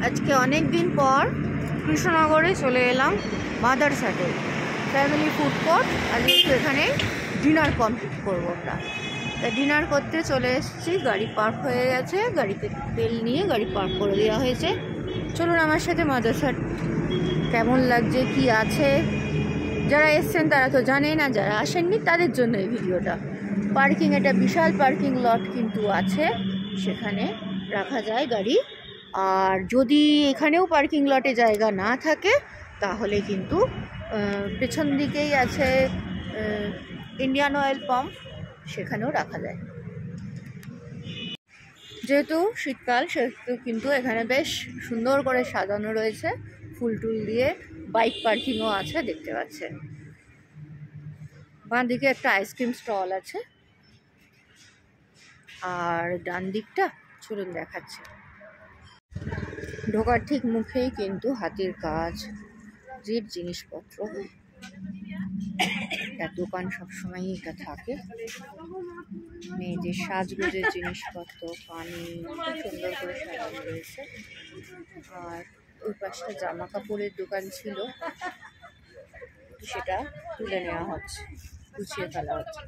আজকে অনেক দিন পর কৃষ্ণনগরে চলে এলাম মাদারসাটে ফ্যামিলি ফুড কোর্ট। আজকে একটু এখানে ডিনার কমপ্লিট করবো আমরা। তা ডিনার করতে চলে এসেছি, গাড়ি পার্ক হয়ে গেছে, গাড়িতে তেল নিয়ে গাড়ি পার্ক করে দেওয়া হয়েছে। চলুন আমার সাথে মাদারসাট কেমন লাগছে, কি আছে। যারা এসছেন তারা তো জানেন, না যারা আসেননি তাদের জন্য এই ভিডিওটা। পার্কিং, এটা বিশাল পার্কিং লট কিন্তু আছে, সেখানে রাখা যায় গাড়ি। আর যদি এখানেও পার্কিং লটে জায়গা না থাকে তাহলে কিন্তু পেছন দিকেই আছে ইন্ডিয়ান অয়েল পাম্প, সেখানেও রাখা যায়। যেহেতু শীতকাল সেহেতু কিন্তু এখানে বেশ সুন্দর করে সাজানো রয়েছে ফুল টুল দিয়ে। বাইক পার্কিংও আছে, দেখতে পাচ্ছেন। বাঁ দিকে একটা আইসক্রিম স্টল আছে, আর ডান দিকটা চলুন দেখাচ্ছি। ঢোকার ঠিক মুখেই কিন্তু হাতের কাজ যে জিনিসপত্র, একটা দোকান সবসময়ই এটা থাকে। মেয়েদের সাজগোজের জিনিসপত্র, পানি খুব সুন্দর করে সাজানো রয়েছে। আর ওই পাশটা জামা কাপড়ের দোকান ছিল, সেটা তুলে নেওয়া হচ্ছে, গুছিয়ে ফেলা হচ্ছে।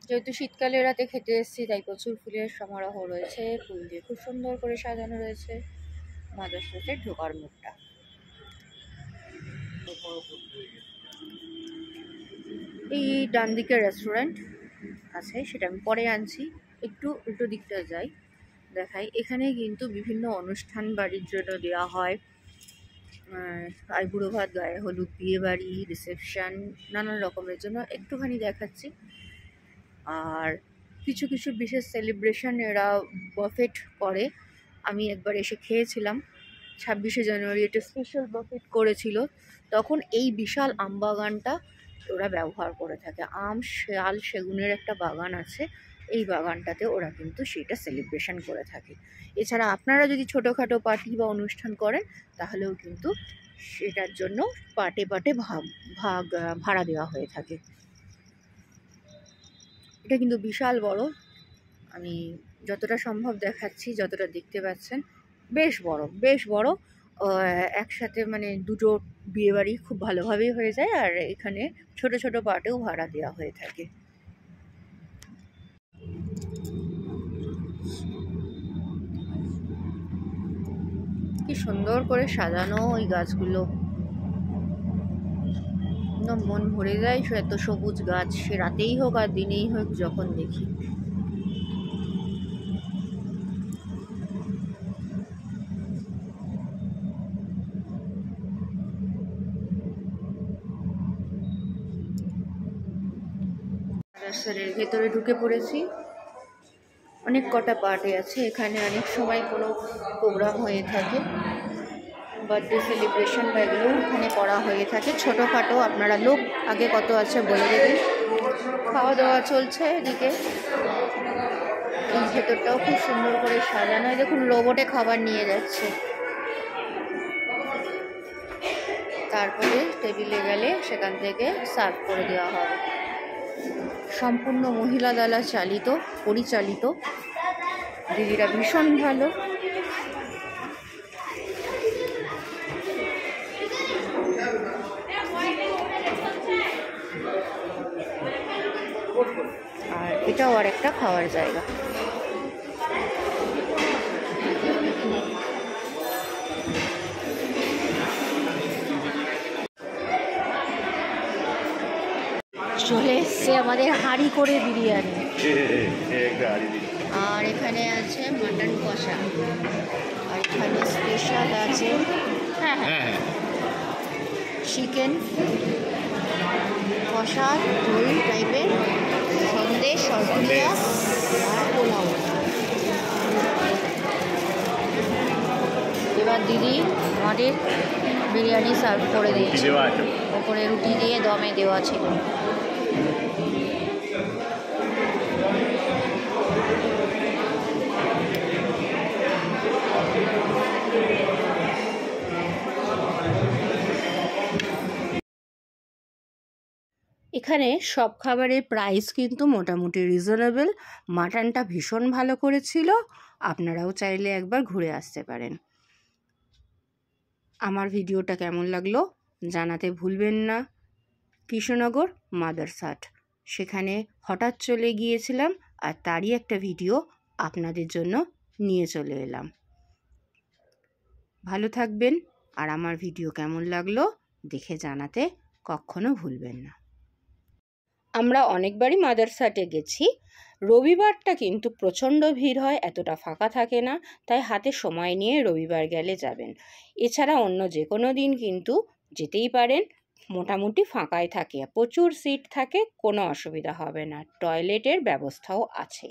যেহেতু শীতকালে রাতে খেতে এসেছি, তাই প্রচুর ফুলের সমারোহ রয়েছে, ফুল দিয়ে খুব সুন্দর করে সাজানো রয়েছে মাদারসাটের ঢোকার মুখটা। এই ডান দিকে রেস্টুরেন্ট আছে, সেটা আমি পরে আনছি। একটু উল্টো দিকটা যাই, দেখাই। এখানে কিন্তু বিভিন্ন অনুষ্ঠান বাড়ির জন্য দেওয়া হয়, আইবুড়ো ভাত, গায়ে হলুদ, বিয়ে বাড়ি, রিসেপশন, নানান রকমের জন্য একটুখানি দেখাচ্ছি। আর কিছু কিছু বিশেষ সেলিব্রেশন এরা বাফেট করে। আমি একবার এসে খেয়েছিলাম, 26শে জানুয়ারি একটা স্পেশাল বাফেট করেছিল, তখন এই বিশাল আম বাগানটা ওরা ব্যবহার করে থাকে। আম, শাল, সেগুনের একটা বাগান আছে, এই বাগানটাতে ওরা কিন্তু সেটা সেলিব্রেশন করে থাকে। এছাড়া আপনারা যদি ছোটোখাটো পার্টি বা অনুষ্ঠান করেন তাহলেও কিন্তু সেটার জন্য পার্টে পার্টে ভাড়া দেওয়া হয়ে থাকে। এটা কিন্তু বিশাল বড়, আমি যতটা সম্ভব দেখাচ্ছি, যতটা দেখতে পাচ্ছেন বেশ বড়, বেশ বড়। একসাথে মানে দুটো বিয়েবাড়ি খুব ভালোভাবেই হয়ে যায়, আর এখানে ছোট ছোট পার্টেও ভাড়া দেওয়া হয়ে থাকে। কি সুন্দর করে সাজানো ওই গাছগুলো, একদম মন ভরে যায়। এত সবুজ গাছ, সে রাতেই হোক আর দিনেই হোক যখন দেখি। রাস্তার ভেতরে ঢুকে পড়েছি। অনেক কটা পার্টি আছে এখানে, অনেক সময় কোনো প্রোগ্রাম হয়ে থাকে, বার্থডে সেলিব্রেশন বা এগুলো এখানে করা হয়ে থাকে ছোটোখাটো। আপনারা লোক আগে কত আছে বলে দেবেন। খাওয়া দাওয়া চলছে এদিকে। এই ভেতরটাও খুব সুন্দর করে সাজানো, দেখুন রোবটে খাবার নিয়ে যাচ্ছে। তারপরে টেবিলে গেলে সেখান থেকে সার্ভ করে দেওয়া হবে। সম্পূর্ণ মহিলা দ্বারা পরিচালিত। দিদিরা ভীষণ ভালো। আর এটাও আর একটা খাওয়ার জায়গা। চলে এসছে আমাদের হাঁড়ি করে বিরিয়ানি, আর এখানে আছে মাটন কষা, আর এখানে স্পেশাল আছে চিকেন কষা, ঝোল টাইপের, সন্দেশ, সরপুরিয়া আর পোলাও। এবার দিদি আমাদের বিরিয়ানি সার্ভ করে দিয়েছে, ওপরে রুটি দিয়ে দমে দেওয়া ছিল। এখানে সব খাবারের প্রাইস কিন্তু মোটামুটি রিজনেবল। মাটনটা ভীষণ ভালো করেছিল, আপনারাও চাইলে একবার ঘুরে আসতে পারেন। আমার ভিডিওটা কেমন লাগলো জানাতে ভুলবেন না। কৃষ্ণনগর মাদারসাট, সেখানে হঠাৎ চলে গিয়েছিলাম আর তারই একটা ভিডিও আপনাদের জন্য নিয়ে চলে এলাম। ভালো থাকবেন, আর আমার ভিডিও কেমন লাগলো দেখে জানাতে কখনো ভুলবেন না। আমরা অনেকবারই মাদারসাটে গেছি। রবিবারটা কিন্তু প্রচণ্ড ভিড় হয়, এতটা ফাঁকা থাকে না, তাই হাতে সময় নিয়ে রবিবার গেলে যাবেন। এছাড়া অন্য যে কোনো দিন কিন্তু যেতেই পারেন, মোটামুটি ফাঁকাই থাকে, প্রচুর সিট থাকে, কোনো অসুবিধা হবে না, টয়লেটের ব্যবস্থাও আছে।